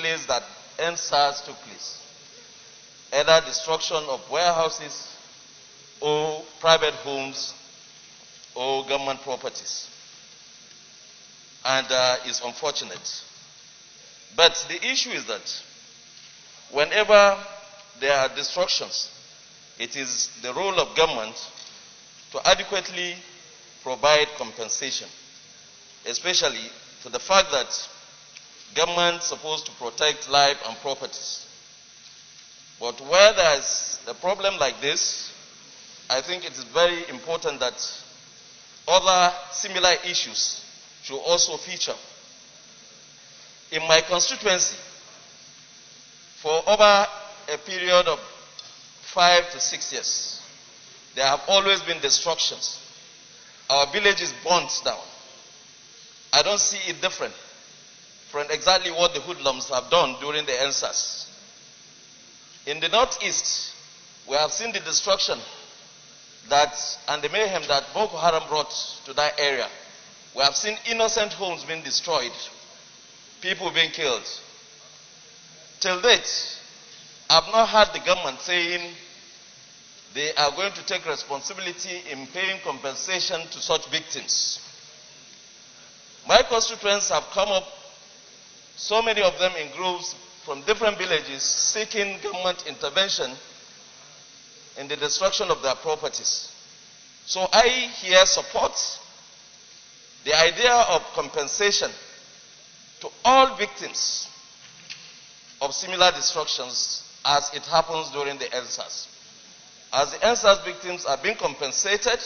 place that NSAS took place, either destruction of warehouses or private homes or government properties. And it's unfortunate. But the issue is that whenever there are destructions, it is the role of government to adequately provide compensation, especially to the fact that government is supposed to protect life and properties. But where there is a problem like this, I think it is very important that other similar issues should also feature. In my constituency, for over a period of 5 to 6 years, there have always been destructions. Our village is burnt down. I don't see it different from exactly what the hoodlums have done during the NSAS. In the northeast, we have seen the destruction and the mayhem that Boko Haram brought to that area. We have seen innocent homes being destroyed, people being killed. Till date, I have not heard the government saying they are going to take responsibility in paying compensation to such victims. My constituents have come up, so many of them in groups from different villages, seeking government intervention in the destruction of their properties. So I here support the idea of compensation to all victims of similar destructions as it happens during the NSAS. As the NSAS victims are being compensated,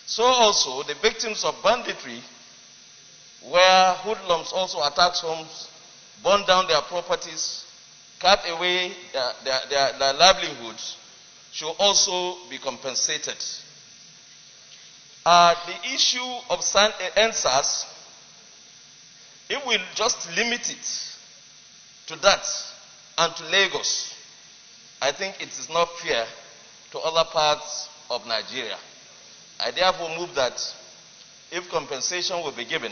so also the victims of banditry, where hoodlums also attack homes, burn down their properties, cut away their livelihoods, should also be compensated. The issue of NSAS, if we just limit it to that and to Lagos, I think it is not fair to other parts of Nigeria. I therefore move that if compensation will be given,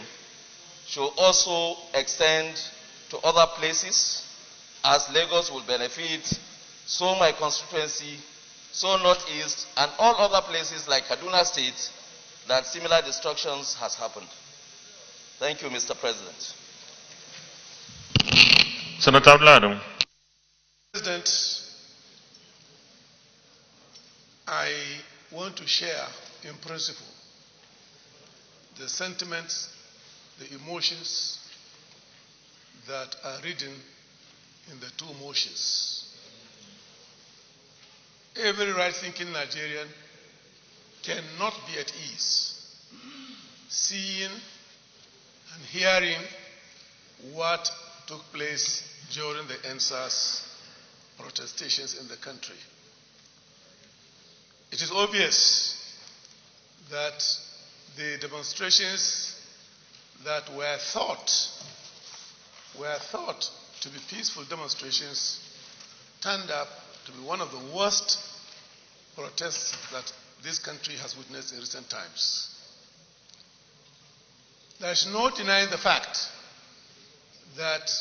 should also extend to other places, as Lagos will benefit, so my constituency, so Northeast, and all other places like Kaduna State, that similar destructions has happened. Thank you, Mr. President. Senator Blado. President, I want to share in principle the sentiments, the emotions that are written in the two motions. Every right-thinking Nigerian cannot be at ease seeing and hearing what took place during the NSAS protestations in the country. It is obvious that the demonstrations that were thought to be peaceful demonstrations turned up to be one of the worst protests that this country has witnessed in recent times. There is no denying the fact that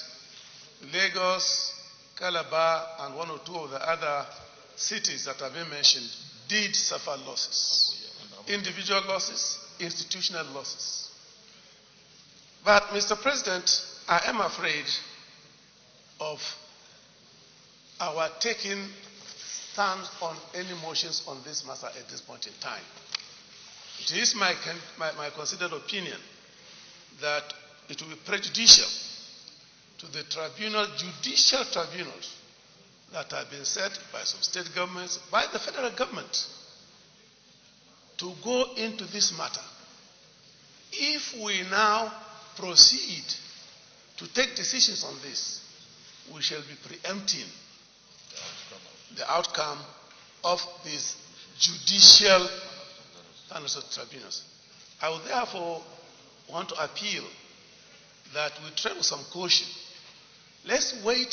Lagos, Calabar, and one or two of the other cities that have been mentioned did suffer losses. Individual losses, institutional losses. But, Mr. President, I am afraid of our taking stand on any motions on this matter at this point in time. It is my considered opinion that it will be prejudicial to the judicial tribunals that have been set by some state governments, by the federal government, to go into this matter. If we now proceed to take decisions on this, we shall be preempting the outcome of these judicial tribunals. I would therefore want to appeal that we tread with some caution. Let's wait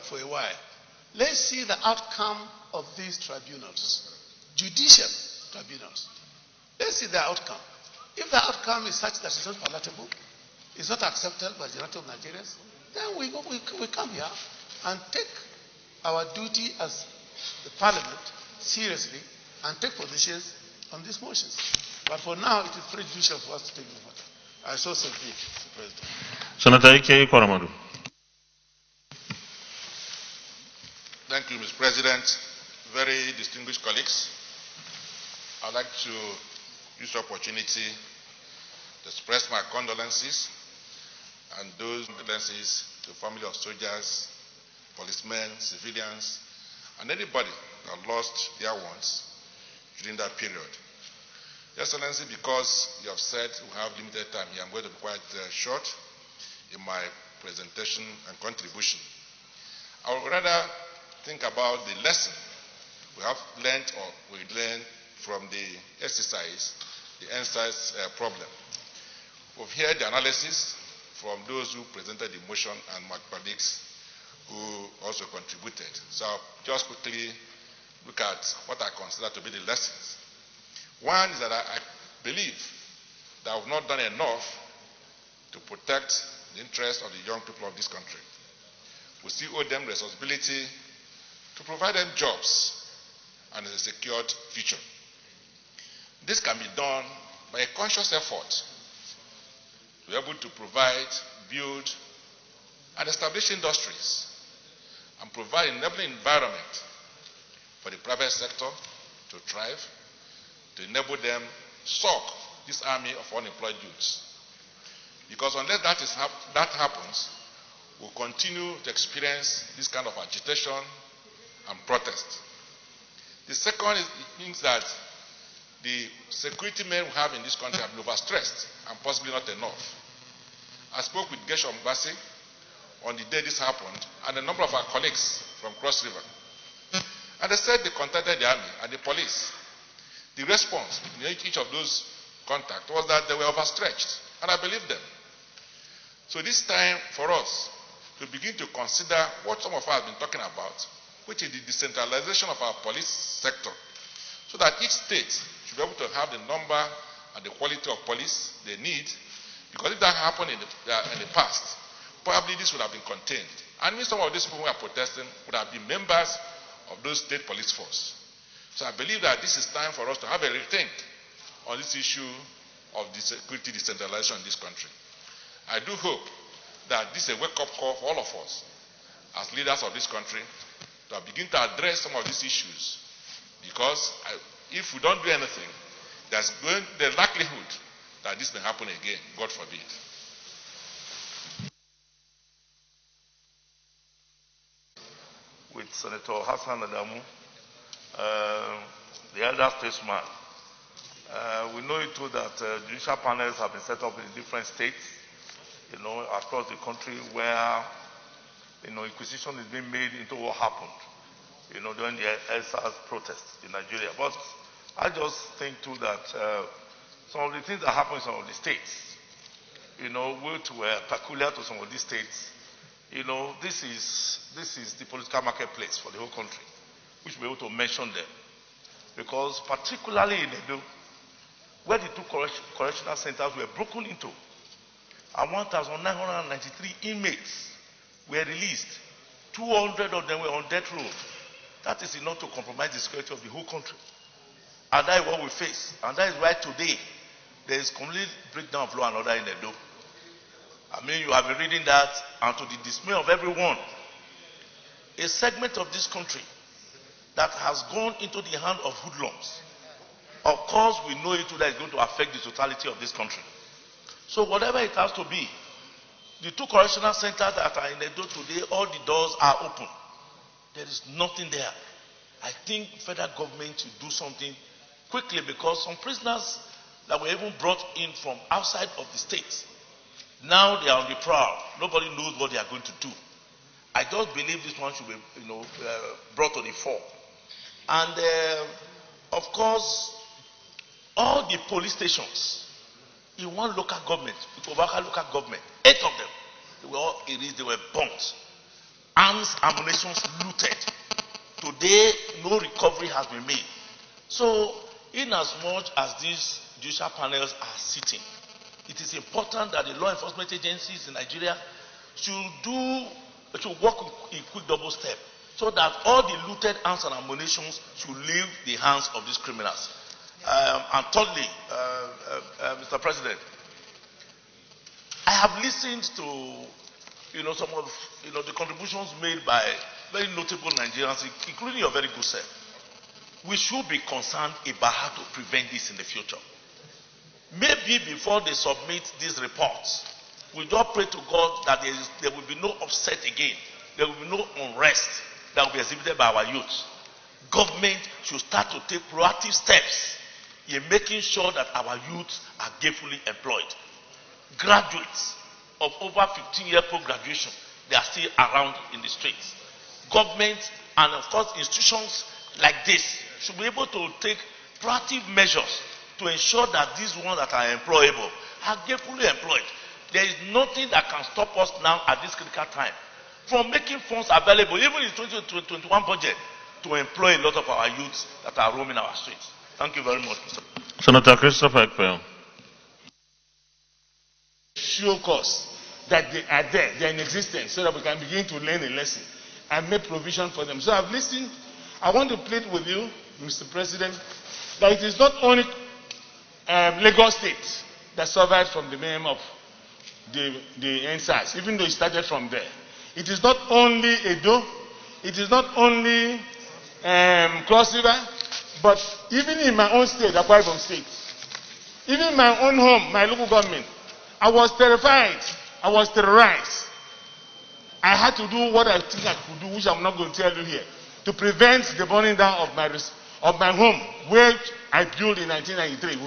for a while. Let's see the outcome of these tribunals, judicial tribunals. Let's see the outcome. If the outcome is such that it's not palatable, is not accepted by the majority of Nigerians, then we come here and take our duty as the parliament seriously and take positions on these motions. But for now, it is prejudicial for us to take this matter. I so submit, Mr. President. Senator Ike Koramadu. Thank you, Mr. President. Very distinguished colleagues, I'd like to use the opportunity to express my condolences and those condolences to the family of soldiers, policemen, civilians, and anybody that lost their ones during that period. Your Excellency, because you have said we have limited time here, I'm going to be quite short in my presentation and contribution. I would rather think about the lesson we have learned or we learned from the exercise, the NSAS problem. We've heard the analysis from those who presented the motion and my colleagues who also contributed. So I'll just quickly look at what I consider to be the lessons. One is that I believe that we've not done enough to protect the interests of the young people of this country. We still owe them responsibility to provide them jobs and a secured future. This can be done by a conscious effort to be able to provide, build, and establish industries and provide an enabling environment for the private sector to thrive, to enable them sock this army of unemployed youths. Because unless that happens, we'll continue to experience this kind of agitation and protest. The second is it means that the security men we have in this country have been overstressed and possibly not enough. I spoke with Geshom Bassi on the day this happened and a number of our colleagues from Cross River. And they said they contacted the army and the police. The response in each of those contacts was that they were overstretched, and I believe them. So this time for us to begin to consider what some of us have been talking about, which is the decentralization of our police sector, so that each state should be able to have the number and the quality of police they need, because if that happened in the past, probably this would have been contained. And some of these people who are protesting would have been members of those state police force. So I believe that this is time for us to have a rethink on this issue of the security decentralization in this country. I do hope that this is a wake-up call for all of us as leaders of this country to begin to address some of these issues, because if we don't do anything, there's the likelihood that this may happen again, God forbid. With Senator Hassan Adamu, the elder statesman. We know it too that judicial panels have been set up in different states, across the country where, inquisition is being made into what happened, during the ELSA's protests in Nigeria. But I just think too that some of the things that happen in some of the states, which were peculiar to some of these states, this is the political marketplace for the whole country, which we're able to mention them. Because particularly in Edo, where the two correctional centers were broken into, and 1,993 inmates were released, 200 of them were on death row. That is enough to compromise the security of the whole country. And that is what we face. And that is why today there is complete breakdown of law and order in Edo. I mean, you have been reading that, and to the dismay of everyone, a segment of this country that has gone into the hand of hoodlums. Of course, we know it that is going to affect the totality of this country. So whatever it has to be, the two correctional centers that are in Edo today, all the doors are open. There is nothing there. I think federal government should do something quickly, because some prisoners that were even brought in from outside of the states, now they are on the prowl. Nobody knows what they are going to do. I just believe this one should be, brought to the fore. And of course, all the police stations in one local government, Ikobaka local government, 8 of them, they were all erased, they were burnt. Arms, ammunition looted. Today, no recovery has been made. So, in as much as these judicial panels are sitting, it is important that the law enforcement agencies in Nigeria should work in quick double step, so that all the looted arms and ammunition should leave the hands of these criminals. And thirdly, Mr. President, I have listened to some of the contributions made by very notable Nigerians, including your very good self. We should be concerned about how to prevent this in the future. Maybe before they submit these reports, we just pray to God that there will be no upset again. There will be no unrest that will be exhibited by our youth. Government should start to take proactive steps in making sure that our youth are gainfully employed. Graduates of over 15-year post-graduation, they are still around in the streets. Government and of course institutions like this should be able to take proactive measures to ensure that these ones that are employable are gainfully employed. There is nothing that can stop us now at this critical time from making funds available, even in the 2021 budget, to employ a lot of our youths that are roaming our streets. Thank you very much, Mr. Senator Christopher Ekpel. Show cause that they are there, they are in existence, so that we can begin to learn a lesson and make provision for them. So I've listened. I want to plead with you, Mr. President, that it is not only Lagos State that suffered from the name of the NSAS, even though it started from there. It is not only Edo, it is not only Cross River, but even in my own state, Akwa Ibom State, even in my own home, my local government, I was terrified, I was terrorized. I had to do what I think I could do, which I'm not going to tell you here, to prevent the burning down of my home, which I built in 1993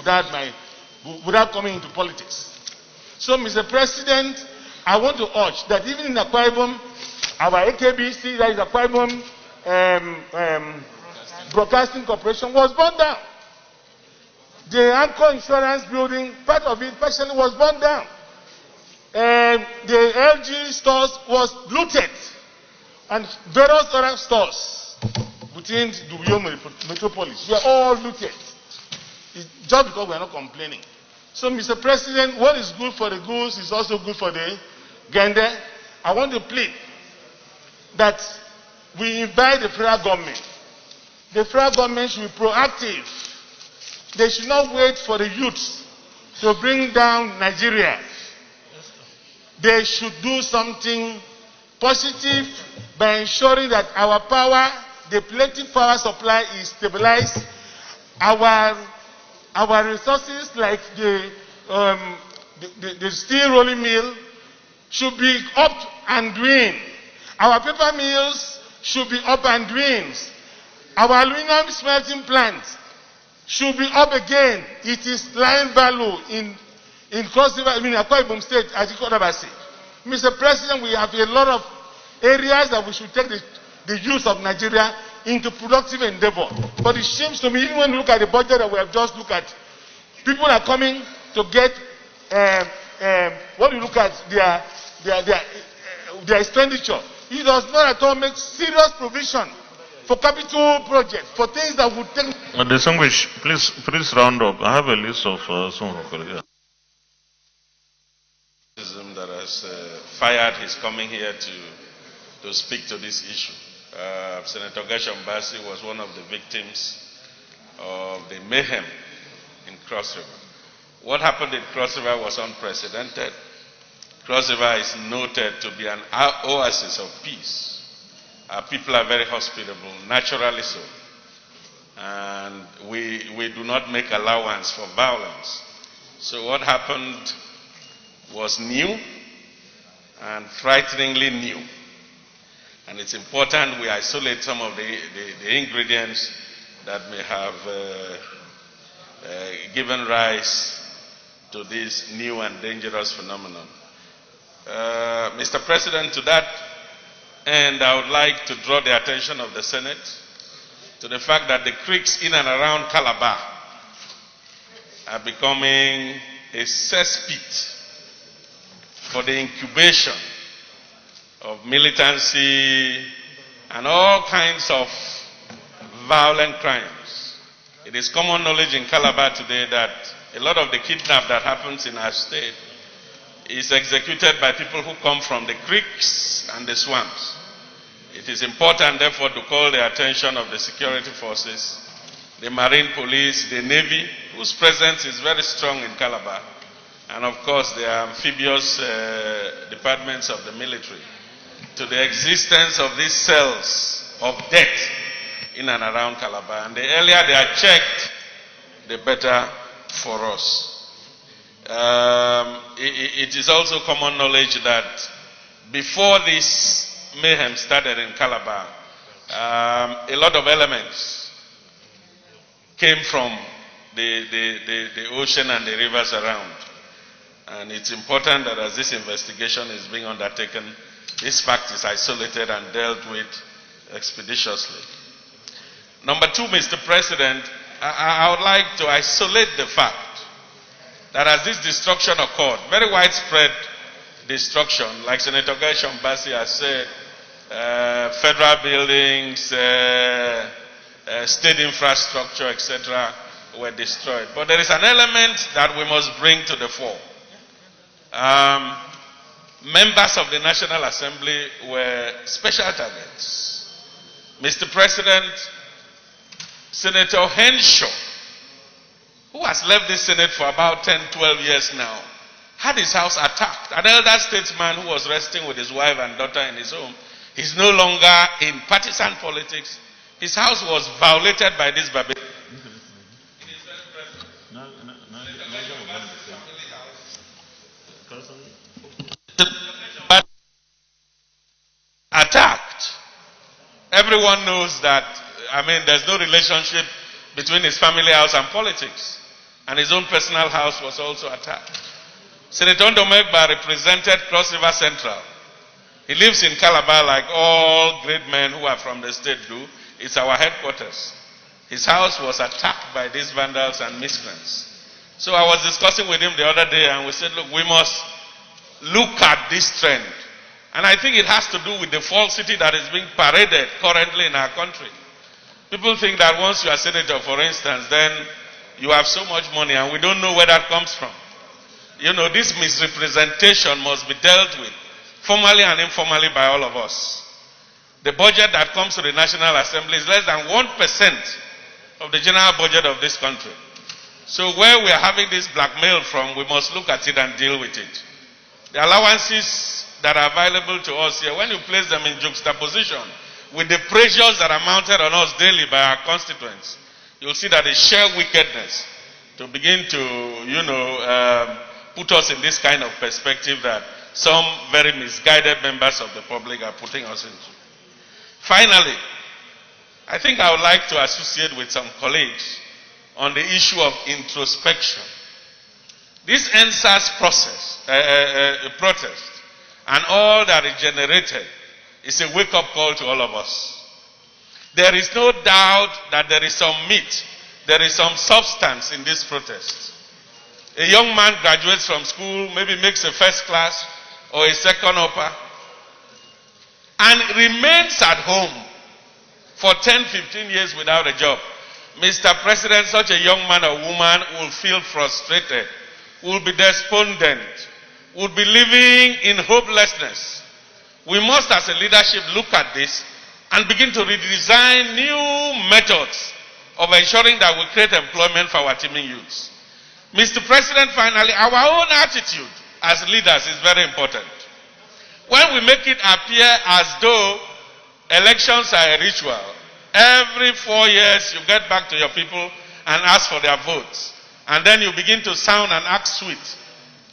without coming into politics. So, Mr. President, I want to urge that even in Akwa Ibom, our AKBC, that is Akwa Ibom Broadcasting Corporation, was burned down. The Anchor Insurance building, part of it partially was burned down. The LG stores was looted, and various other stores within the Uyo metropolis were all looted. It's just because we are not complaining. So, Mr. President, what is good for the goose is also good for the gander. I want to plead that we invite the federal government. The federal government should be proactive. They should not wait for the youth to bring down Nigeria. They should do something positive by ensuring that our power, the plenty power supply, is stabilized. Our resources, like the steel rolling mill, should be up and doing. Our paper mills should be up and doing. Our aluminum smelting plants should be up again. It is line value in Cross River, Akwa Ibom State, as you call it. Mr. President, we have a lot of areas that we should take the youth of Nigeria into productive endeavor. But it seems to me, even when you look at the budget that we have just looked at, people are coming to get, when you look at their expenditure, it does not at all make serious provision for capital projects, for things that would take... Distinguished, please round up. I have a list of some of the that has fired his coming here to speak to this issue. Senator Gashambasi was one of the victims of the mayhem in Cross River. What happened in Cross River was unprecedented. Cross River is noted to be an oasis of peace. Our people are very hospitable, naturally so. And we do not make allowance for violence. So what happened was new and frighteningly new. And it's important we isolate some of the ingredients that may have given rise to this new and dangerous phenomenon. Mr. President, to that end, I would like to draw the attention of the Senate to the fact that the creeks in and around Calabar are becoming a cesspit for the incubation of militancy and all kinds of violent crimes. It is common knowledge in Calabar today that a lot of the kidnap that happens in our state is executed by people who come from the creeks and the swamps. It is important, therefore, to call the attention of the security forces, the Marine Police, the Navy, whose presence is very strong in Calabar, and of course the amphibious departments of the military, to the existence of these cells of death in and around Calabar. And the earlier they are checked, the better for us. It is also common knowledge that before this mayhem started in Calabar, a lot of elements came from the ocean and the rivers around. And it's important that as this investigation is being undertaken, this fact is isolated and dealt with expeditiously. Number two, Mr. President, I would like to isolate the fact that as this destruction occurred, very widespread destruction, like Senator Gershom Bassi has said, federal buildings, state infrastructure, etc., were destroyed. But there is an element that we must bring to the fore. Members of the National Assembly were special targets. Mr. President, Senator Henshaw, who has left the Senate for about 10, 12 years now, had his house attacked. An elder statesman who was resting with his wife and daughter in his home. He's no longer in partisan politics. His house was violated by this barbarian. Attacked. Everyone knows that, there's no relationship between his family house and politics. And his own personal house was also attacked. Senator Ndomegba represented Cross River Central. He lives in Calabar like all great men who are from the state do. It's our headquarters. His house was attacked by these vandals and miscreants. So I was discussing with him the other day and we said, look, we must look at this trend. And I think it has to do with the falsity that is being paraded currently in our country. People think that once you are senator, for instance, then you have so much money and we don't know where that comes from. This misrepresentation must be dealt with formally and informally by all of us. The budget that comes to the National Assembly is less than 1% of the general budget of this country. So where we are having this blackmail from, we must look at it and deal with it. The allowances that are available to us here, when you place them in juxtaposition with the pressures that are mounted on us daily by our constituents, you'll see that it's sheer wickedness to begin to, put us in this kind of perspective that some very misguided members of the public are putting us into. Finally, I think I would like to associate with some colleagues on the issue of introspection. This NSAS protest and all that it generated is a wake-up call to all of us. There is no doubt that there is some meat, there is some substance in this protest. A young man graduates from school, maybe makes a first class or a second upper, and remains at home for 10, 15 years without a job. Mr. President, such a young man or woman will feel frustrated, will be despondent, will be living in hopelessness. We must, as a leadership, look at this and begin to redesign new methods of ensuring that we create employment for our teeming youths. Mr. President, finally, our own attitude as leaders is very important. When we make it appear as though elections are a ritual, every 4 years you get back to your people and ask for their votes. And then you begin to sound and act sweet.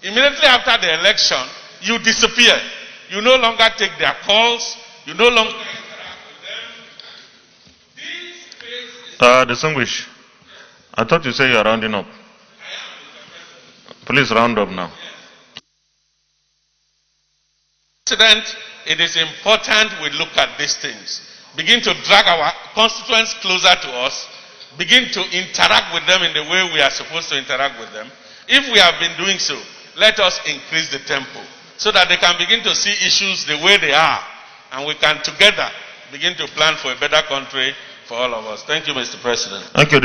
Immediately after the election, you disappear. You no longer take their calls. You no longer interact with them. This phase is... Distinguished, I thought you said you are rounding up. Please round up now. President, it is important we look at these things. Begin to drag our constituents closer to us. Begin to interact with them in the way we are supposed to interact with them. If we have been doing so, let us increase the tempo so that they can begin to see issues the way they are. And we can together begin to plan for a better country for all of us. Thank you, Mr. President. Thank you.